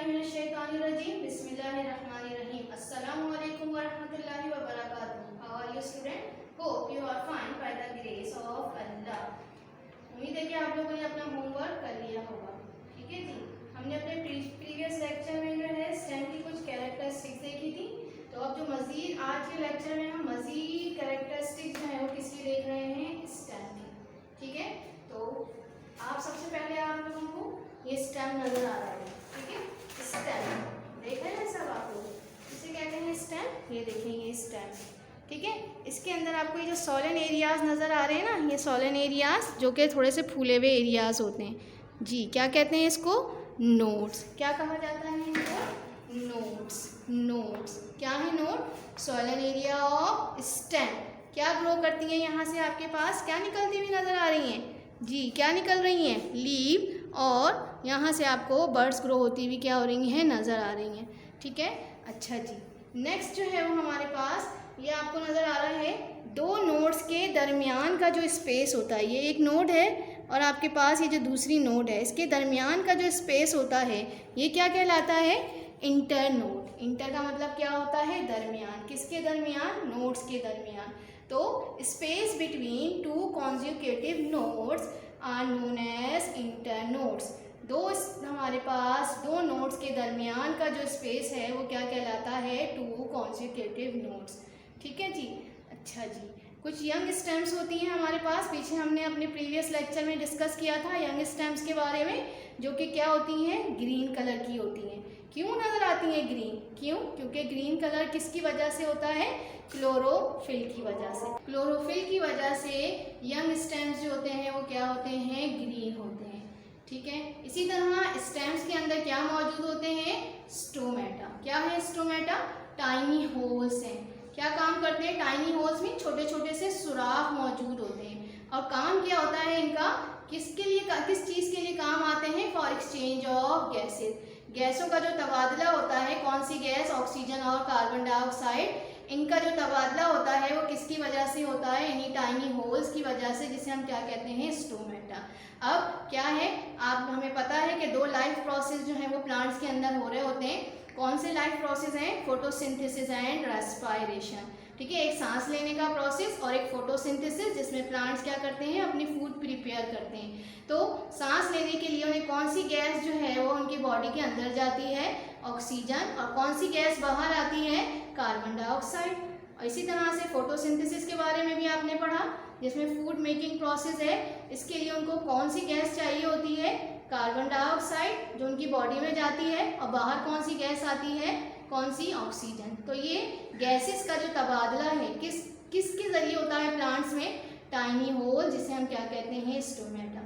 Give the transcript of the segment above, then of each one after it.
बिस्मिल्लाहिर्रहमानिर्रहीम बिस्मिल्लाहिर्रहमानिर्रहीम अस्सलामु अलैकुम वरहमतुल्लाहि वबरकातुहू। How are you student? Hope you are fine by the grace of Allah. उम्मीद है कि आप लोगों ने अपना होमवर्क कर लिया होगा। ठीक है जी, हमने अपने प्रीवियस लेक्चर में जो है स्टेम की कुछ कैरेक्टरिस्टिक्स देखी थी। तो अब जो मजीद आज के लेक्चर में हम मजीद कैरेक्टरिस्टिक्स जो है वो किसकी देख रहे हैं? स्टेम की। ठीक है, तो आप सबसे पहले आप लोगों को ये स्टेम नजर आ रहा है। ठीक है, स्टेम देख रहे हैं सब आप लोग, इसे कहते हैं स्टेम। ये देखेंगे स्टेम। ठीक है, इसके अंदर आपको ये जो सोलन एरियाज नज़र आ रहे हैं ना, ये सोलन एरियाज जो कि थोड़े से फूले हुए एरियाज होते हैं जी। क्या कहते हैं इसको? नोड्स। क्या कहा जाता है इनको? नोड्स। नोड्स क्या है? Node Solan area of stem. क्या ग्रो करती हैं यहाँ से? आपके पास क्या निकलती हुई नज़र आ रही हैं जी? क्या निकल रही हैं? लीव, और यहाँ से आपको बर्ड्स ग्रो होती हुई क्या हो रही हैं? नज़र आ रही हैं। ठीक है, अच्छा जी। नेक्स्ट जो है वो हमारे पास ये आपको नज़र आ रहा है दो नोड्स के दरमियान का जो स्पेस होता है। ये एक नोड है और आपके पास ये जो दूसरी नोड है, इसके दरमियान का जो स्पेस होता है ये क्या कहलाता है? Inter node. इंटर का मतलब क्या होता है? दरमियान। किसके दरमियान? नोड्स के दरमियान। तो space between two conjugative nodes are known as internodes. हमारे पास दो नोड्स के दरमियान का जो स्पेस है वो क्या कहलाता है? Two conjugative nodes. ठीक है जी, अच्छा जी। कुछ यंग स्टेम्स होती हैं हमारे पास, पीछे हमने अपने प्रीवियस लेक्चर में डिस्कस किया था यंग स्टेम्स के बारे में, जो कि क्या होती हैं? ग्रीन कलर की होती हैं। क्यों नज़र आती हैं ग्रीन? क्यों? क्योंकि ग्रीन कलर किसकी वजह से होता है? क्लोरोफिल की वजह से। क्लोरोफिल की वजह से यंग स्टेम्स जो होते हैं वो क्या होते हैं? ग्रीन होते हैं। ठीक है, इसी तरह स्टेम्स के अंदर क्या मौजूद होते हैं? स्टोमेटा। क्या है स्टोमेटा? टाइनी होल्स हैं। क्या काम करते हैं? टाइनी होल्स में छोटे छोटे से सुराख मौजूद होते हैं। और काम क्या होता है इनका? किसके लिए, किस चीज़ के लिए काम आते हैं? For exchange of gases. गैसों का जो तबादला होता है, कौन सी गैस? ऑक्सीजन और कार्बन डाइऑक्साइड। इनका जो तबादला होता है वो किसकी वजह से होता है? इन्हीं टाइनी होल्स की वजह से, जिसे हम क्या कहते हैं? स्टोमेटा। अब क्या है, आप हमें पता है कि दो लाइफ प्रोसेस जो हैं वो प्लांट्स के अंदर हो रहे होते हैं। कौन से लाइफ प्रोसेस हैं? Photosynthesis and respiration. ठीक है, एक सांस लेने का प्रोसेस और एक फोटोसिंथेसिस, जिसमें प्लांट्स क्या करते हैं? अपनी फूड प्रिपेयर करते हैं। तो सांस लेने के लिए उन्हें कौन सी गैस जो है वो उनकी बॉडी के अंदर जाती है? ऑक्सीजन। और कौन सी गैस बाहर आती है? Carbon dioxide. और इसी तरह से फोटोसिंथेसिस के बारे में भी आपने पढ़ा, जिसमें फूड मेकिंग प्रोसेस है। इसके लिए उनको कौन सी गैस चाहिए होती है? कार्बन डाइऑक्साइड, जो उनकी बॉडी में जाती है, और बाहर कौन सी गैस आती है? कौन सी? ऑक्सीजन। तो ये गैसेस का जो तबादला है किसके जरिए होता है प्लांट्स में? टाइनी होल, जिसे हम क्या कहते हैं? स्टोमेटा।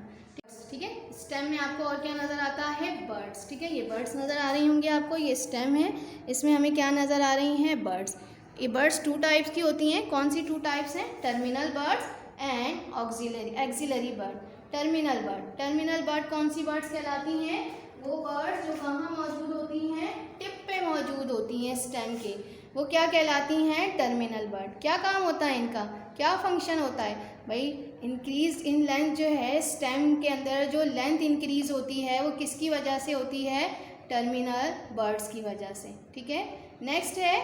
ठीक है, स्टेम में आपको और क्या नज़र आता है? बर्ड्स। ठीक है, ये बर्ड्स नज़र आ रही होंगी आपको। ये स्टेम है, इसमें हमें क्या नज़र आ रही हैं? बर्ड्स। ये बर्ड्स टू टाइप्स की होती हैं। कौन सी टू टाइप्स हैं? Terminal birds and axillary bud. Terminal bud. Terminal bud कौन सी बर्ड्स कहलाती हैं? वो बर्ड्स जो कहाँ मौजूद होती हैं? टिप पे मौजूद होती हैं स्टेम के, वो क्या कहलाती हैं? Terminal bud. क्या काम होता है इनका? क्या फंक्शन होता है भाई? इंक्रीज इन लेंथ जो है, स्टेम के अंदर जो लेंथ इंक्रीज होती है वो किसकी वजह से होती है? टर्मिनल बर्ड्स की वजह से। ठीक है, नेक्स्ट है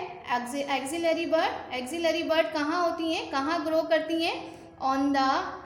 एक्सिलरी बर्ड। एक्सिलरी बर्ड कहाँ होती हैं? कहाँ ग्रो करती हैं? On the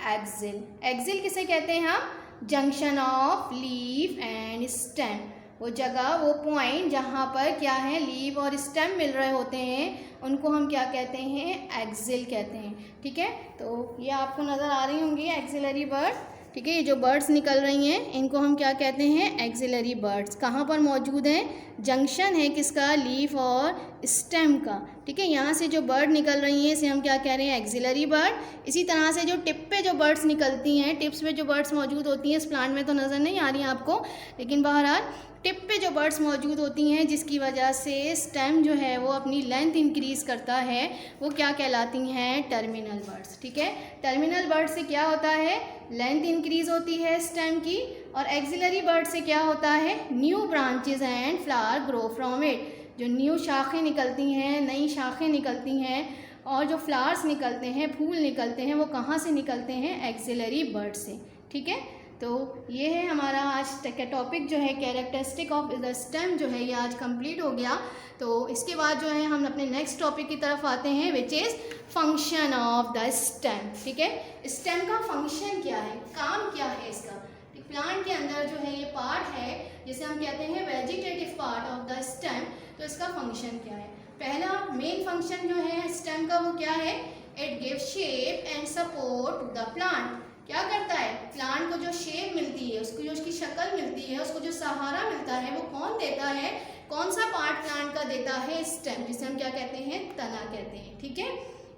axle. एक्सिल किसे कहते हैं हम? Junction of leaf and stem. वो जगह, वो पॉइंट जहाँ पर क्या है? लीव और स्टेम मिल रहे होते हैं, उनको हम क्या कहते हैं? एक्सिल कहते हैं। ठीक है, तो ये आपको नज़र आ रही होंगी एक्सिलरी बर्ड। ठीक है, ये जो बर्ड्स निकल रही हैं इनको हम क्या कहते हैं? Axillary birds. कहाँ पर मौजूद हैं? जंक्शन है किसका? लीफ और स्टेम का। ठीक है, यहाँ से जो बर्ड निकल रही हैं इसे हम क्या कह रहे हैं? Axillary bud. इसी तरह से जो टिप पे जो बर्ड्स निकलती हैं, टिप्स पे जो बर्ड्स मौजूद होती हैं, इस प्लांट में तो नज़र नहीं आ रही हैं आपको, लेकिन बहरहाल टिप पे जो बर्ड्स मौजूद होती हैं, जिसकी वजह से स्टेम जो है वो अपनी लेंथ इंक्रीज़ करता है, वो क्या कहलाती हैं? Terminal birds. ठीक है, टर्मिनल बर्ड से क्या होता है? लेंथ इंक्रीज़ होती है स्टेम की। और एक्सिलरी बर्ड से क्या होता है? New branches and flower grow from it. जो न्यू शाखें निकलती हैं, नई शाखें निकलती हैं, और जो फ्लावर्स निकलते हैं, फूल निकलते हैं, वो कहाँ से निकलते हैं? एक्सिलरी बर्ड से। ठीक है, तो ये है हमारा आज का टॉपिक जो है कैरेक्टरिस्टिक ऑफ द स्टेम जो है ये आज कंप्लीट हो गया। तो इसके बाद जो है हम अपने नेक्स्ट टॉपिक की तरफ आते हैं which is function of the stem. ठीक है, स्टेम का फंक्शन क्या है, काम क्या है इसका। प्लांट के अंदर जो है ये पार्ट है जिसे हम कहते हैं vegetative part of the stem. तो इसका फंक्शन क्या है, पहला मेन फंक्शन जो है स्टेम का वो क्या है, it give shape and support to the plant. क्या करता है, प्लांट को जो शेप मिलती है, उसको जो उसकी शक्ल मिलती है, उसको जो सहारा मिलता है वो कौन देता है, कौन सा पार्ट प्लांट का देता है, स्टेम, जिसे हम क्या कहते हैं, तना कहते हैं। ठीक है,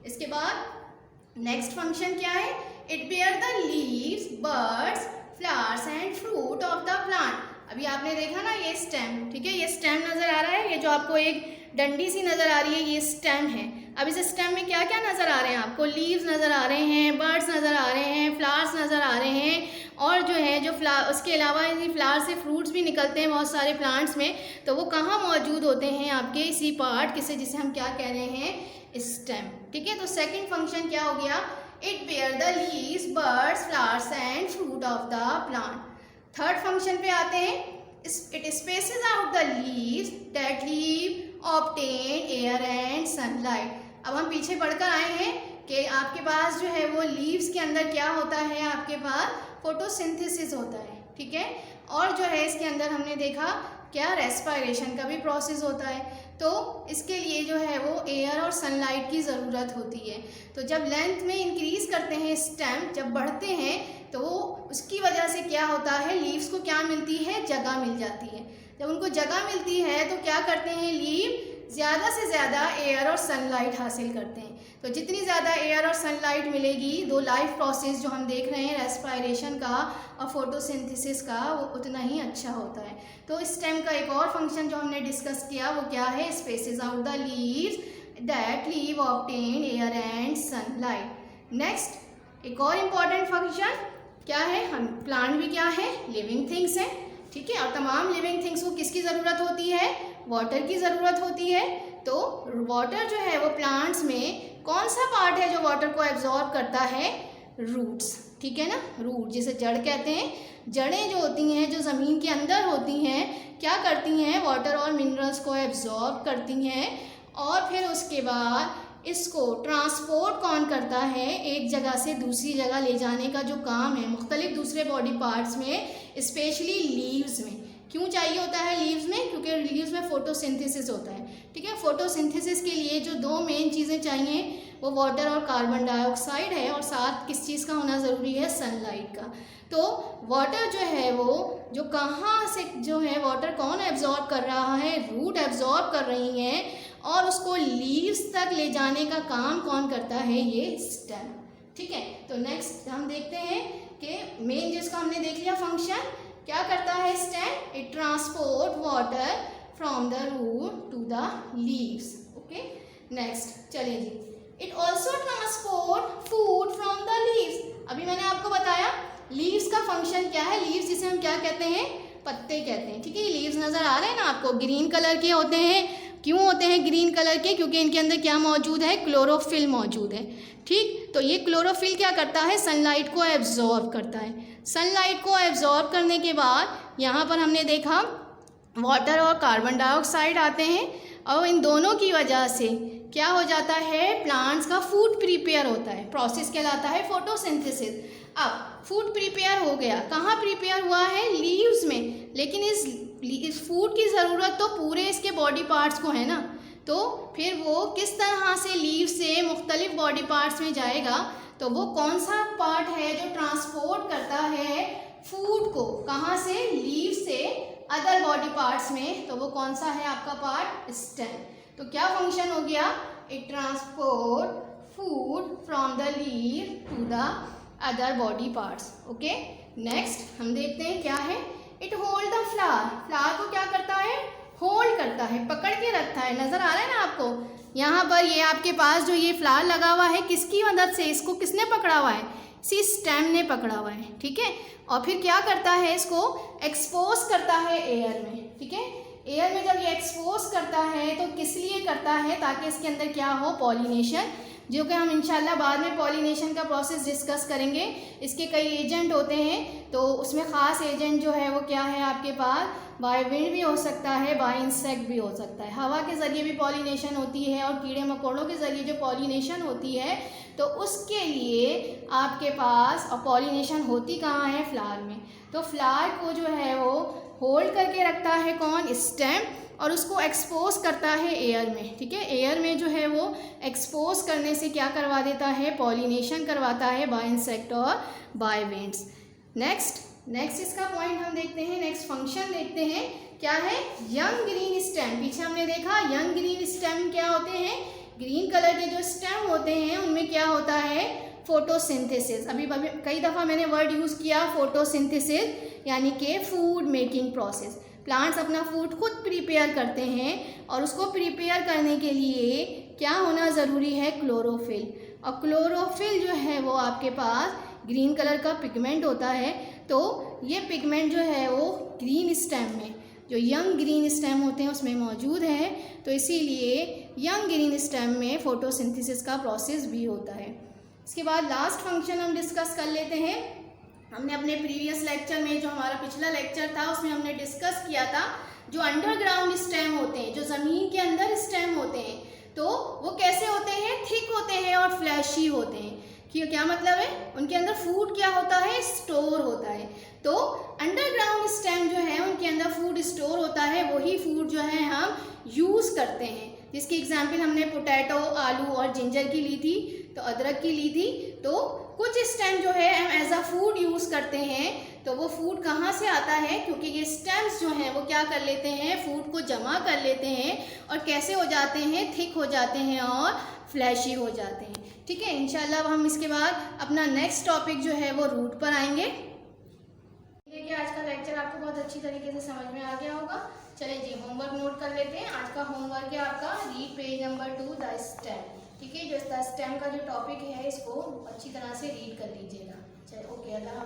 इसके बाद नेक्स्ट फंक्शन क्या है, it bear the leaves, birds, flowers and fruit of the plant. अभी आपने देखा ना ये स्टेम, ठीक है, ये स्टेम नजर आ रहा है, ये जो आपको एक डंडी सी नजर आ रही है ये स्टेम है। अब इस स्टेम में क्या क्या नजर आ रहे हैं आपको, लीव्स नजर आ रहे हैं, बर्ड्स नजर आ रहे हैं, फ्लावर्स नजर आ रहे हैं, और जो है जो उसके अलावा फ्लावर से फ्रूट्स भी निकलते हैं बहुत सारे प्लांट्स में। तो वो कहाँ मौजूद होते हैं, आपके इसी पार्ट किसे, जिसे हम क्या कह रहे हैं, स्टेम। ठीक है, तो सेकेंड फंक्शन क्या हो गया, it bear the leaves, birds, flowers and fruit of the plant. Third function पे आते हैं, it spaces out the leaves that leave obtain air and sunlight. अब हम पीछे पढ़कर आए हैं कि आपके पास जो है वो लीव्स के अंदर क्या होता है, आपके पास फोटोसिंथेसिस होता है। ठीक है, और जो है इसके अंदर हमने देखा क्या, रेस्पिरेशन का भी प्रोसेस होता है। तो इसके लिए जो है वो एयर और सनलाइट की ज़रूरत होती है। तो जब लेंथ में इंक्रीज करते हैं स्टेम, जब बढ़ते हैं तो उसकी वजह से क्या होता है, लीव्स को क्या मिलती है, जगह मिल जाती है। जब उनको जगह मिलती है तो क्या करते हैं, लीव ज़्यादा से ज़्यादा एयर और सनलाइट हासिल करते हैं। तो जितनी ज़्यादा एयर और सनलाइट मिलेगी, दो लाइफ प्रोसेस जो हम देख रहे हैं रेस्पिरेशन का और फोटोसिंथेसिस का, वो उतना ही अच्छा होता है। तो स्टेम का एक और फंक्शन जो हमने डिस्कस किया वो क्या है, spaces out the leaves that leave obtain air and sunlight. Next एक और इम्पॉर्टेंट फंक्शन क्या है, हम प्लांट भी क्या है, लिविंग थिंग्स है। ठीक है, और तमाम लिविंग थिंग्स को किसकी ज़रूरत होती है, वाटर की ज़रूरत होती है। तो वाटर जो है वो प्लांट्स में कौन सा पार्ट है जो वाटर को एब्जॉर्ब करता है, रूट्स। ठीक है ना, रूट जिसे जड़ कहते हैं, जड़ें जो होती हैं जो ज़मीन के अंदर होती हैं क्या करती हैं, वाटर और मिनरल्स को एब्जॉर्ब करती हैं, और फिर उसके बाद इसको ट्रांसपोर्ट कौन करता है, एक जगह से दूसरी जगह ले जाने का जो काम है मुख्तलिफ दूसरे बॉडी पार्ट्स में, स्पेशली लीव्स में। क्यों चाहिए होता है लीव्स में, क्योंकि लीव्स में फोटोसिंथेसिस होता है। ठीक है, फोटोसिंथेसिस के लिए जो दो मेन चीज़ें चाहिए वो वाटर और कार्बन डाइऑक्साइड है, और साथ किस चीज़ का होना ज़रूरी है, सनलाइट का। तो वाटर जो है वो जो कहाँ से जो है वाटर कौन एब्जॉर्ब कर रहा है, रूट एब्जॉर्ब कर रही हैं, और उसको लीव्स तक ले जाने का काम कौन करता है, ये स्टेम। ठीक है, तो नेक्स्ट हम देखते हैं कि मेन जिसका हमने देख लिया फंक्शन, क्या करता है stem, it transport water from the root to the leaves. Okay, next चलिए जी, it also transport food from the leaves. अभी मैंने आपको बताया लीव्स का फंक्शन क्या है, लीव्स जिसे हम क्या कहते हैं, पत्ते कहते हैं। ठीक है, ये लीव्स नज़र आ रहे हैं ना आपको, ग्रीन कलर के होते हैं। क्यों होते हैं ग्रीन कलर के, क्योंकि इनके अंदर क्या मौजूद है, क्लोरोफिल मौजूद है। ठीक, तो ये क्लोरोफिल क्या करता है, सनलाइट को एब्जॉर्ब करता है। सनलाइट को एब्जॉर्ब करने के बाद यहाँ पर हमने देखा वाटर और कार्बन डाइऑक्साइड आते हैं, और इन दोनों की वजह से क्या हो जाता है, प्लांट्स का फूड प्रिपेयर होता है, प्रोसेस कहलाता है फोटोसिंथेसिस। अब फूड प्रिपेयर हो गया, कहाँ प्रिपेयर हुआ है, लीव्स में, लेकिन इस फूड की ज़रूरत तो पूरे इसके बॉडी पार्ट्स को है ना। तो फिर वो किस तरह से लीव से मुख्तलिफ बॉडी पार्ट्स में जाएगा, तो वो कौन सा पार्ट है जो ट्रांसपोर्ट करता है फूड को, कहाँ से, लीव से अदर बॉडी पार्ट्स में, तो वो कौन सा है आपका पार्ट, स्टेम। तो क्या फंक्शन हो गया, it transport food from the leave to the other body parts. Okay, next हम देखते हैं क्या है, it hold the flower. Flower को क्या करता है, होल्ड करता है, पकड़ के रखता है। नज़र आ रहा है ना आपको, यहाँ पर ये आपके पास जो ये फ्लावर लगा हुआ है, किसकी मदद से, इसको किसने पकड़ा हुआ है, इसी स्टेम ने पकड़ा हुआ है। ठीक है, और फिर क्या करता है, इसको एक्सपोज करता है एयर में। ठीक है, एयर में जब ये एक्सपोज करता है तो किस लिए करता है, ताकि इसके अंदर क्या हो, पॉलिनेशन जो कि हम इंशाल्लाह बाद में पॉलिनेशन का प्रोसेस डिस्कस करेंगे। इसके कई एजेंट होते हैं, तो उसमें ख़ास एजेंट जो है वो क्या है आपके पास, बाय विंड भी हो सकता है, बाय इंसेक्ट भी हो सकता है। हवा के ज़रिए भी पॉलिनेशन होती है और कीड़े मकोड़ों के ज़रिए जो पॉलिनेशन होती है, तो उसके लिए आपके पास, और पॉलिनेशन होती कहाँ है, फ्लावर में। तो फ्लावर को जो है वो होल्ड करके रखता है कौन, स्टेम, और उसको एक्सपोज करता है एयर में। ठीक है, एयर में जो है वो एक्सपोज करने से क्या करवा देता है, पॉलिनेशन करवाता है बाय इंसेक्ट और बाय विंड्स। नेक्स्ट इसका पॉइंट हम देखते हैं, नेक्स्ट फंक्शन देखते हैं क्या है, यंग ग्रीन स्टेम। पीछे हमने देखा यंग ग्रीन स्टेम क्या होते हैं, ग्रीन कलर के जो स्टेम होते हैं उनमें क्या होता है, फोटोसिंथेसिस। अभी कई दफ़ा मैंने वर्ड यूज़ किया फोटोसिंथेसिस, यानी कि फूड मेकिंग प्रोसेस। प्लांट्स अपना फूड खुद प्रिपेयर करते हैं और उसको प्रिपेयर करने के लिए क्या होना ज़रूरी है, क्लोरोफिल। और क्लोरोफिल जो है वो आपके पास ग्रीन कलर का पिगमेंट होता है। तो ये पिगमेंट जो है वो ग्रीन स्टेम में, जो यंग ग्रीन स्टेम होते हैं उसमें मौजूद है। तो इसीलिए यंग ग्रीन स्टेम में फोटोसिंथेसिस का प्रोसेस भी होता है। इसके बाद लास्ट फंक्शन हम डिस्कस कर लेते हैं। हमने अपने प्रीवियस लेक्चर में, जो हमारा पिछला लेक्चर था, उसमें हमने डिस्कस किया था जो अंडरग्राउंड स्टेम होते हैं, जो ज़मीन के अंदर स्टेम होते हैं, तो वो कैसे होते हैं, थिक होते हैं और फ्लैशी होते हैं। कि क्या मतलब है, उनके अंदर फूड क्या होता है, स्टोर होता है। तो अंडरग्राउंड स्टेम जो है उनके अंदर फूड स्टोर होता है, वही फूड जो है हम यूज़ करते हैं। जिसकी एग्जाम्पल हमने पोटैटो, आलू और जिंजर की ली थी, तो अदरक की ली थी। तो कुछ स्टेम जो है हम एज अ फूड यूज़ करते हैं, तो वो फूड कहाँ से आता है, क्योंकि ये स्टेम्स जो हैं वो क्या कर लेते हैं, फूड को जमा कर लेते हैं और कैसे हो जाते हैं, थिक हो जाते हैं और फ्लैशी हो जाते हैं। ठीक है, इंशाल्लाह हम इसके बाद अपना नेक्स्ट टॉपिक जो है वो रूट पर आएंगे। देखिए आज का लेक्चर आपको बहुत अच्छी तरीके से समझ में आ गया होगा। चलिए जी, होमवर्क नोट कर लेते हैं। आज का होमवर्क है आपका, read page number 2 the stem. ठीक है, जो स्टेम का जो टॉपिक है इसको अच्छी तरह से रीड कर लीजिएगा। चलिए, ओके, अल्लाह।